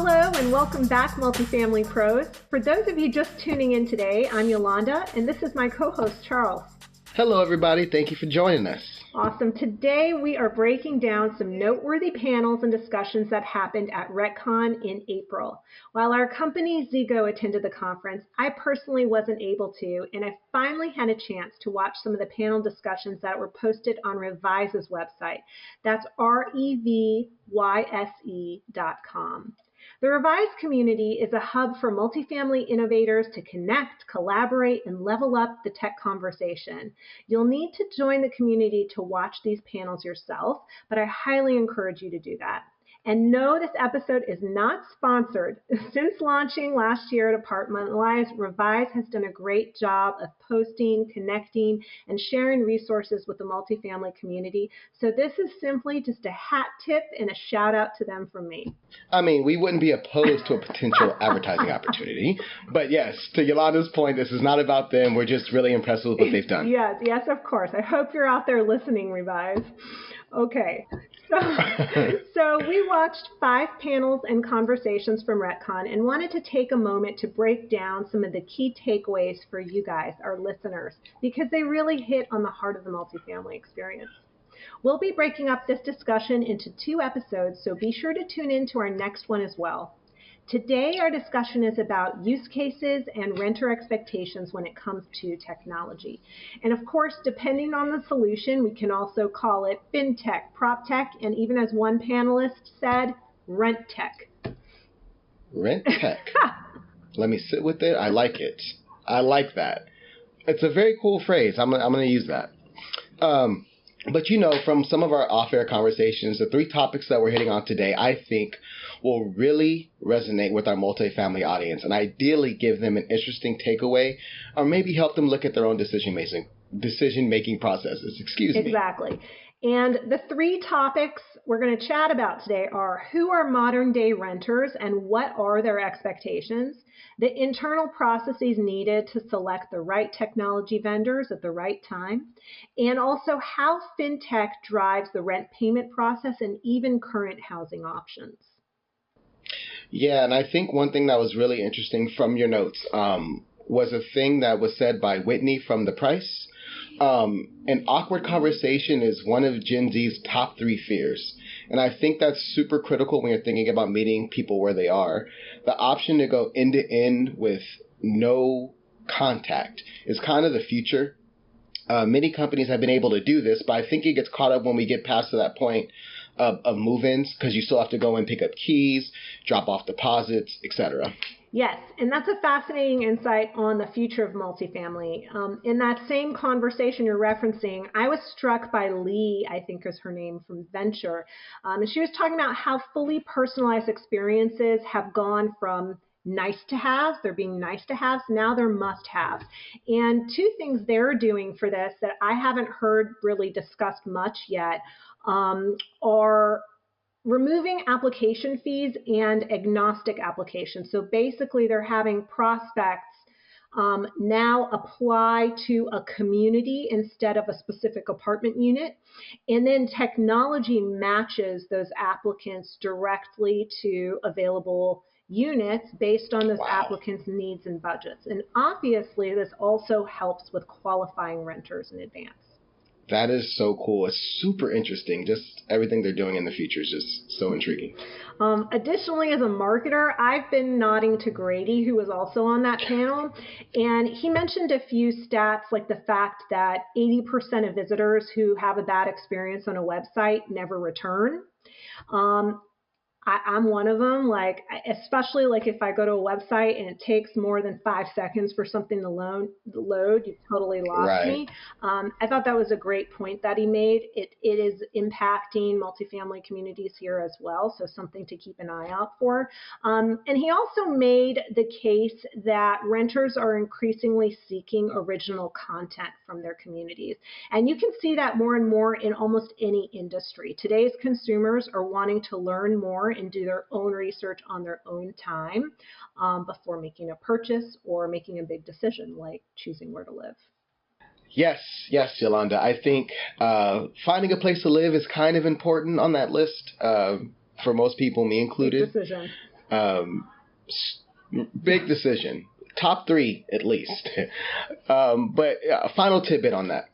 Hello and welcome back, Multifamily Pros. For those of you just tuning in today, I'm Yolanda and this is my co-host Charles. Hello everybody, thank you for joining us. Awesome. Today we are breaking down some noteworthy panels and discussions that happened at RETCON in April. While our company Zego attended the conference, I personally wasn't able to, and I finally had a chance to watch some of the panel discussions that were posted on Revise's website. That's REVYSE.com. The Revise community is a hub for multifamily innovators to connect, collaborate, and level up the tech conversation. You'll need to join the community to watch these panels yourself, but I highly encourage you to do that. And no, this episode is not sponsored. Since launching last year at Apartmentalize, Revise has done a great job of posting, connecting, and sharing resources with the multifamily community. So this is simply just a hat tip and a shout out to them from me. I mean, we wouldn't be opposed to a potential advertising opportunity. But yes, to Yolanda's point, this is not about them. We're just really impressed with what they've done. Yes, of course. I hope you're out there listening, Revise. Okay, so we watched 5 panels and conversations from RETCON and wanted to take a moment to break down some of the key takeaways for you guys, our listeners, because they really hit on the heart of the multifamily experience. We'll be breaking up this discussion into 2 episodes, so be sure to tune in to our next one as well. Today, our discussion is about use cases and renter expectations when it comes to technology. And of course, depending on the solution, we can also call it FinTech, PropTech, and even as one panelist said, RentTech. RentTech. Let me sit with it. I like it. I like that. It's a very cool phrase. I'm going to use that. But you know, from some of our off-air conversations, the 3 topics that we're hitting on today, I think will really resonate with our multifamily audience and ideally give them an interesting takeaway or maybe help them look at their own decision-making processes. Excuse me. Exactly. And the 3 topics we're going to chat about today are who are modern-day renters and what are their expectations, the internal processes needed to select the right technology vendors at the right time, and also how FinTech drives the rent payment process and even current housing options. Yeah, and I think one thing that was really interesting from your notes was a thing that was said by Whitney from The Price. An awkward conversation is one of Gen Z's top 3 fears. And I think that's super critical when you're thinking about meeting people where they are. The option to go end to end with no contact is kind of the future. Many companies have been able to do this, but I think it gets caught up when we get past to that point of move-ins, because you still have to go and pick up keys, drop off deposits, etc. Yes, and that's a fascinating insight on the future of multifamily. In that same conversation you're referencing, I was struck by Lee, I think is her name, from Venture. And she was talking about how fully personalized experiences have gone from nice to haves, they're being nice to haves, now they're must haves. And 2 things they're doing for this that I haven't heard really discussed much yet are removing application fees and agnostic applications. So basically they're having prospects now apply to a community instead of a specific apartment unit. And then technology matches those applicants directly to available units based on those applicants' needs and budgets. And obviously this also helps with qualifying renters in advance. That is so cool. It's super interesting. Just everything they're doing in the future is just so intriguing. Additionally, as a marketer, I've been nodding to Grady, who was also on that panel, and he mentioned a few stats like the fact that 80% of visitors who have a bad experience on a website never return. I'm one of them, especially if I go to a website and it takes more than 5 seconds for something to load, you've totally lost me. I thought that was a great point that he made. It is impacting multifamily communities here as well, so something to keep an eye out for. And he also made the case that renters are increasingly seeking original content from their communities. And you can see that more and more in almost any industry. Today's consumers are wanting to learn more and do their own research on their own time before making a purchase or making a big decision like choosing where to live. Yes, Yolanda. I think finding a place to live is kind of important on that list for most people, me included. Big decision. S- Big decision. Top three, at least. But a final tidbit on that.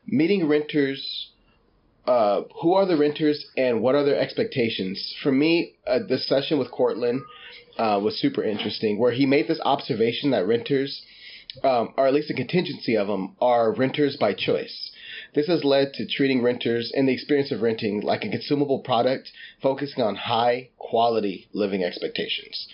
Meeting renters, who are the renters and what are their expectations? For me, this session with Cortland was super interesting, where he made this observation that renters, or at least a contingency of them, are renters by choice. This has led to treating renters and the experience of renting like a consumable product, focusing on high quality living expectations.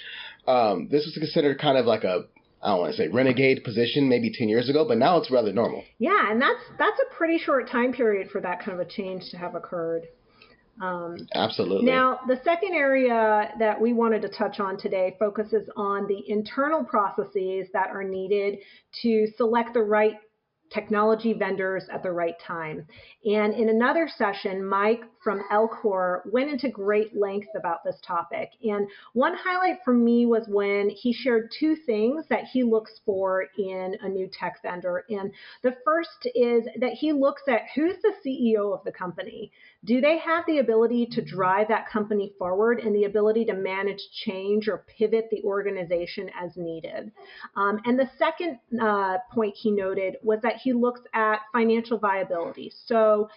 This was considered kind of like a, I don't want to say renegade position maybe 10 years ago, but now it's rather normal. Yeah, and that's a pretty short time period for that kind of a change to have occurred. Absolutely. Now, the second area that we wanted to touch on today focuses on the internal processes that are needed to select the right technology vendors at the right time. And in another session, Mike from Elcor went into great length about this topic. And one highlight for me was when he shared two things that he looks for in a new tech vendor. And the first is that he looks at who's the CEO of the company. Do they have the ability to drive that company forward and the ability to manage change or pivot the organization as needed? And the second point he noted was that he looks at financial viability. So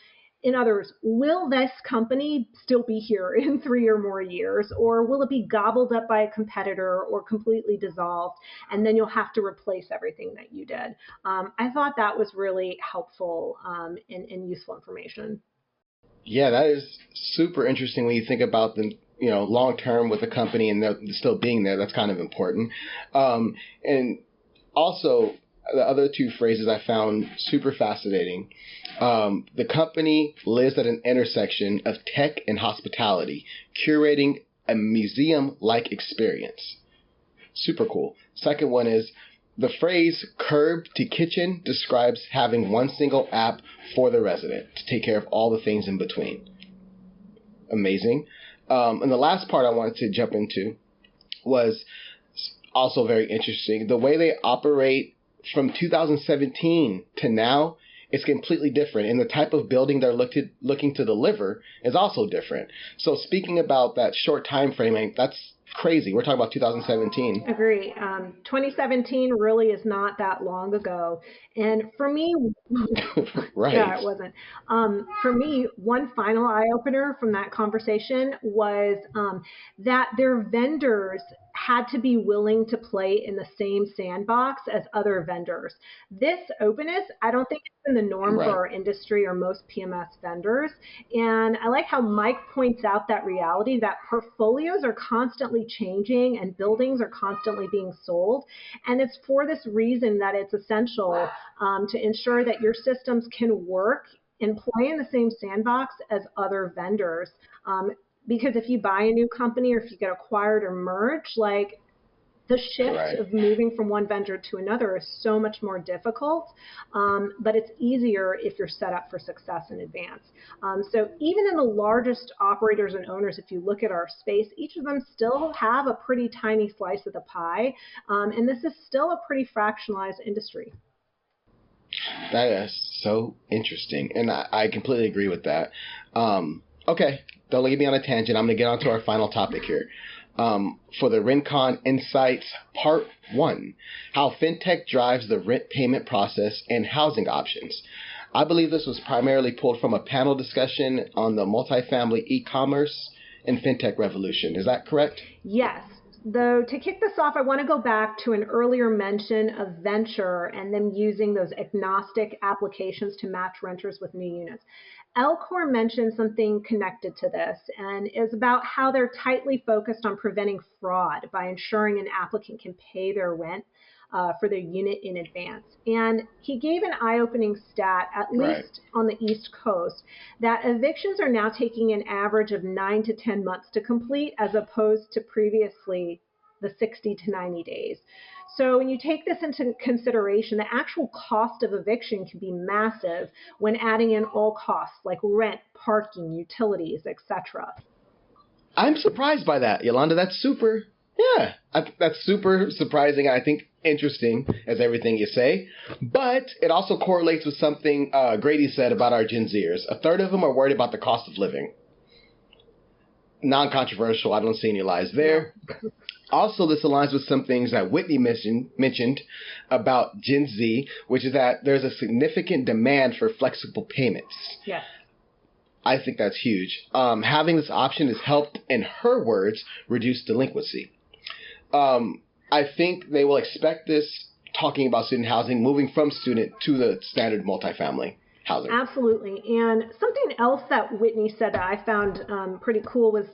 in other words, will this company still be here in 3 or more years, or will it be gobbled up by a competitor or completely dissolved, and then you'll have to replace everything that you did? I thought that was really helpful and useful information. Yeah, that is super interesting when you think about the long term with the company and they're still being there. That's kind of important. And also, the other two phrases I found super fascinating. The company lives at an intersection of tech and hospitality, curating a museum-like experience. Super cool. Second one is the phrase curb to kitchen describes having one single app for the resident to take care of all the things in between. Amazing. And the last part I wanted to jump into was also very interesting. The way they operate from 2017 to now is completely different. And the type of building they're looking to deliver is also different. So speaking about that short time frame, that's crazy. We're talking about 2017. Agree. 2017 really is not that long ago. And for me, right. Yeah, it wasn't. For me, one final eye opener from that conversation was that their vendors had to be willing to play in the same sandbox as other vendors. This openness, I don't think it's been the norm for our industry or most PMS vendors. And I like how Mike points out that reality that portfolios are constantly changing and buildings are constantly being sold. And it's for this reason that it's essential to ensure that your systems can work and play in the same sandbox as other vendors. Because if you buy a new company or if you get acquired or merged, like the shift of moving from one vendor to another is so much more difficult, but it's easier if you're set up for success in advance. So even in the largest operators and owners, if you look at our space, each of them still have a pretty tiny slice of the pie, and this is still a pretty fractionalized industry. That is so interesting, and I completely agree with that. Okay, don't leave me on a tangent. I'm going to get on to our final topic here. For the RETCON Insights Part 1, how FinTech drives the rent payment process and housing options. I believe this was primarily pulled from a panel discussion on the multifamily e-commerce and FinTech revolution. Is that correct? Yes. Though to kick this off, I want to go back to an earlier mention of venture and them using those agnostic applications to match renters with new units. Elcor mentioned something connected to this, and is about how they're tightly focused on preventing fraud by ensuring an applicant can pay their rent for their unit in advance. And he gave an eye-opening stat, at least on the East Coast, that evictions are now taking an average of 9 to 10 months to complete, as opposed to previously the 60 to 90 days. So when you take this into consideration, the actual cost of eviction can be massive when adding in all costs like rent, parking, utilities, etc. I'm surprised by that, Yolanda. That's super surprising. I think interesting as everything you say, but it also correlates with something Grady said about our Gen Zers. A third of them are worried about the cost of living. non-controversial. I don't see any lies there. Yeah. Also, this aligns with some things that Whitney mentioned about Gen Z, which is that there's a significant demand for flexible payments. Yes. I think that's huge. Having this option has helped, in her words, reduce delinquency. I think they will expect this, talking about student housing, moving from student to the standard multifamily housing. Absolutely. And something else that Whitney said that I found pretty cool was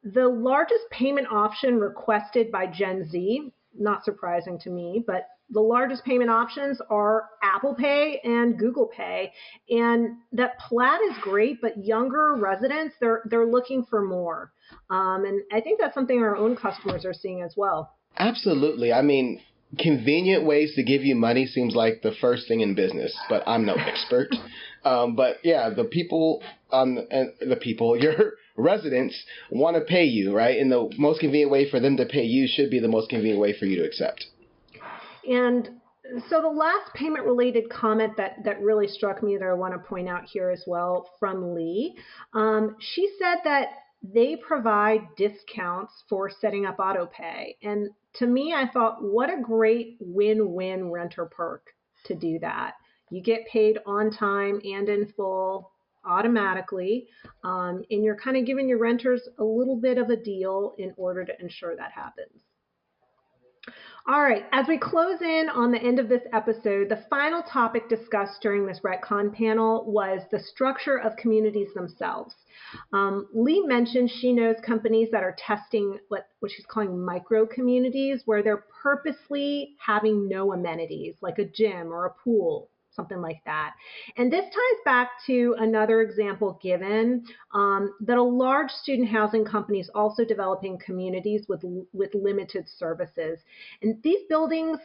the largest payment option requested by Gen Z, not surprising to me, but the largest payment options are Apple Pay and Google Pay. And that Plaid is great, but younger residents, they're looking for more. And I think that's something our own customers are seeing as well. Absolutely. I mean, convenient ways to give you money seems like the first thing in business, but I'm no expert. But yeah, your residents want to pay you, right? And the most convenient way for them to pay you should be the most convenient way for you to accept. And so the last payment related comment that really struck me that I want to point out here as well from Lee, she said that they provide discounts for setting up auto pay. And to me, I thought, what a great win-win renter perk to do that. You get paid on time and in full automatically, and you're kind of giving your renters a little bit of a deal in order to ensure that happens. All right, as we close in on the end of this episode, the final topic discussed during this RETCON panel was the structure of communities themselves. Lee mentioned she knows companies that are testing what she's calling micro communities, where they're purposely having no amenities, like a gym or a pool, something like that. And this ties back to another example given, that a large student housing company is also developing communities with limited services. And these buildings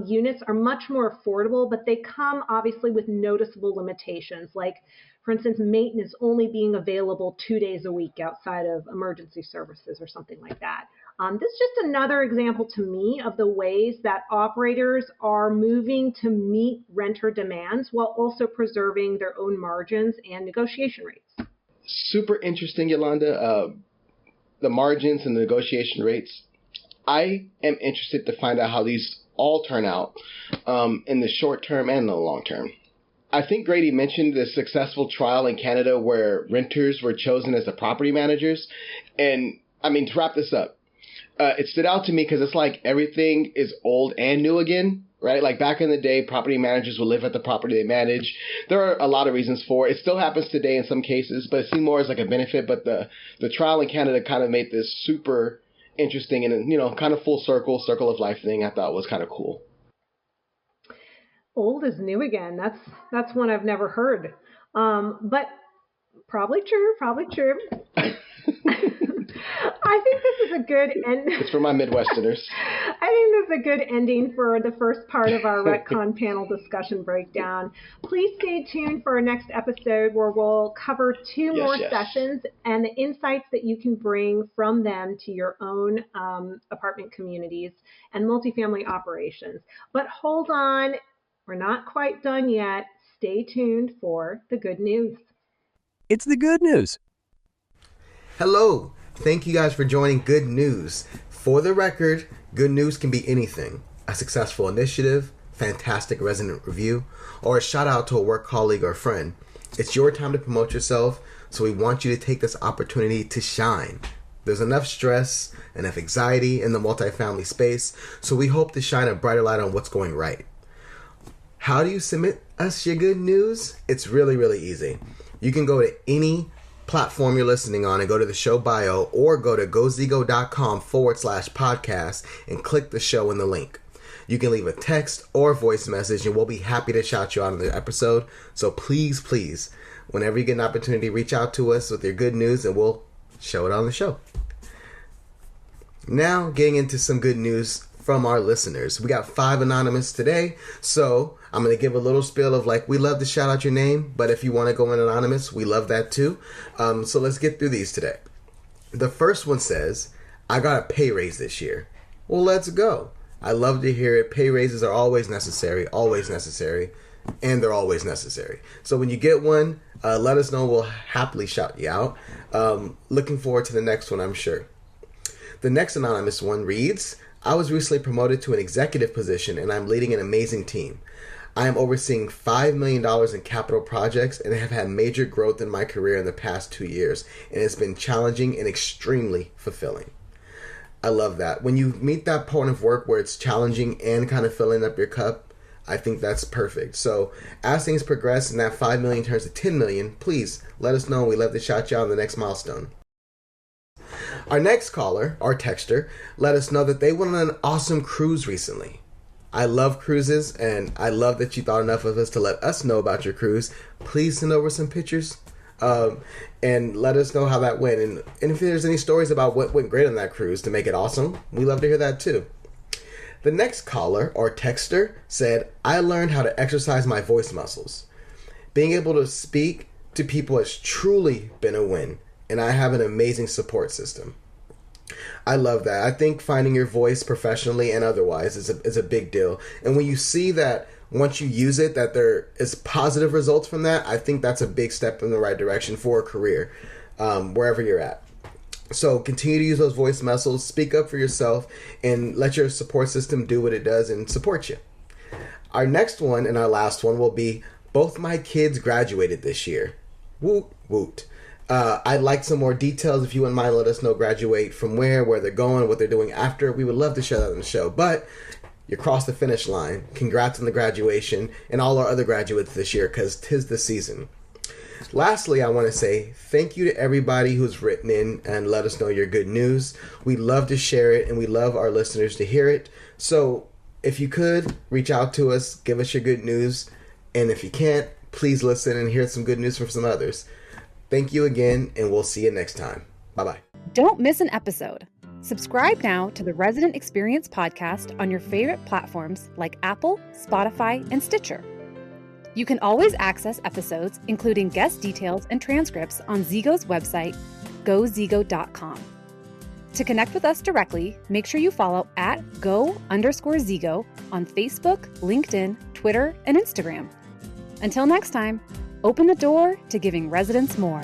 units are much more affordable, but they come obviously with noticeable limitations, like, for instance, maintenance only being available 2 days a week outside of emergency services or something like that. This is just another example to me of the ways that operators are moving to meet renter demands while also preserving their own margins and negotiation rates. Super interesting, Yolanda. The margins and the negotiation rates. I am interested to find out how these all turn out in the short term and the long term. I think Grady mentioned the successful trial in Canada where renters were chosen as the property managers. And I mean, to wrap this up, it stood out to me because it's like everything is old and new again, right? Like back in the day, property managers would live at the property they manage. There are a lot of reasons for it. It still happens today in some cases, but it seemed more as like a benefit. But the trial in Canada kind of made this super interesting and, you know, kind of full circle of life thing I thought was kind of cool. Old is new again. That's one I've never heard. But probably true. I think this is a good end. It's for my Midwesterners. I think this is a good ending for the first part of our RETCON panel discussion breakdown. Please stay tuned for our next episode where we'll cover two more sessions and the insights that you can bring from them to your own apartment communities and multifamily operations. But hold on, we're not quite done yet. Stay tuned for the good news. It's the good news. Hello. Thank you guys for joining Good News. For the record, good news can be anything. A successful initiative, fantastic resident review, or a shout out to a work colleague or friend. It's your time to promote yourself, so we want you to take this opportunity to shine. There's enough stress, enough anxiety in the multifamily space, so we hope to shine a brighter light on what's going right. How do you submit us your good news? It's really, really easy. You can go to any platform you're listening on and go to the show bio or go to gozigo.com/podcast and click the show in the link. You can leave a text or voice message and we'll be happy to shout you out in the episode. So please, whenever you get an opportunity, reach out to us with your good news and we'll show it on the show. Now, getting into some good news from our listeners. We got 5 anonymous today, so I'm going to give a little spiel of we love to shout out your name, but if you want to go in anonymous, we love that too. So let's get through these today. The first one says, I got a pay raise this year. Well, let's go. I love to hear it. Pay raises are always necessary. and they're always necessary. So when you get one, let us know. We'll happily shout you out. Looking forward to the next one, I'm sure. The next anonymous one reads, I was recently promoted to an executive position and I'm leading an amazing team. I am overseeing $5 million in capital projects and have had major growth in my career in the past 2 years, and it's been challenging and extremely fulfilling. I love that. When you meet that point of work where it's challenging and kind of filling up your cup, I think that's perfect. So as things progress and that 5 million turns to 10 million, please let us know. We'd love to shout you out on the next milestone. Our next caller, our texter, let us know that they went on an awesome cruise recently. I love cruises, and I love that you thought enough of us to let us know about your cruise. Please send over some pictures and let us know how that went. And if there's any stories about what went great on that cruise to make it awesome, we love to hear that too. The next caller, or texter, said, I learned how to exercise my voice muscles. Being able to speak to people has truly been a win, and I have an amazing support system. I love that. I think finding your voice professionally and otherwise is a big deal. And when you see that once you use it, that there is positive results from that, I think that's a big step in the right direction for a career, wherever you're at. So continue to use those voice muscles, speak up for yourself, and let your support system do what it does and support you. Our next one and our last one will be, both my kids graduated this year. Woot, woot. I'd like some more details. If you wouldn't mind, let us know graduate from where they're going, what they're doing after. We would love to share that on the show. But you crossed the finish line. Congrats on the graduation and all our other graduates this year, because 'tis the season. Lastly, I want to say thank you to everybody who's written in and let us know your good news. We love to share it, and we love our listeners to hear it. So if you could, reach out to us, give us your good news. And if you can't, please listen and hear some good news from some others. Thank you again, and we'll see you next time. Bye-bye. Don't miss an episode. Subscribe now to the Resident Experience podcast on your favorite platforms like Apple, Spotify, and Stitcher. You can always access episodes, including guest details and transcripts, on Zigo's website, gozigo.com. To connect with us directly, make sure you follow @go_Zigo on Facebook, LinkedIn, Twitter, and Instagram. Until next time, open the door to giving residents more.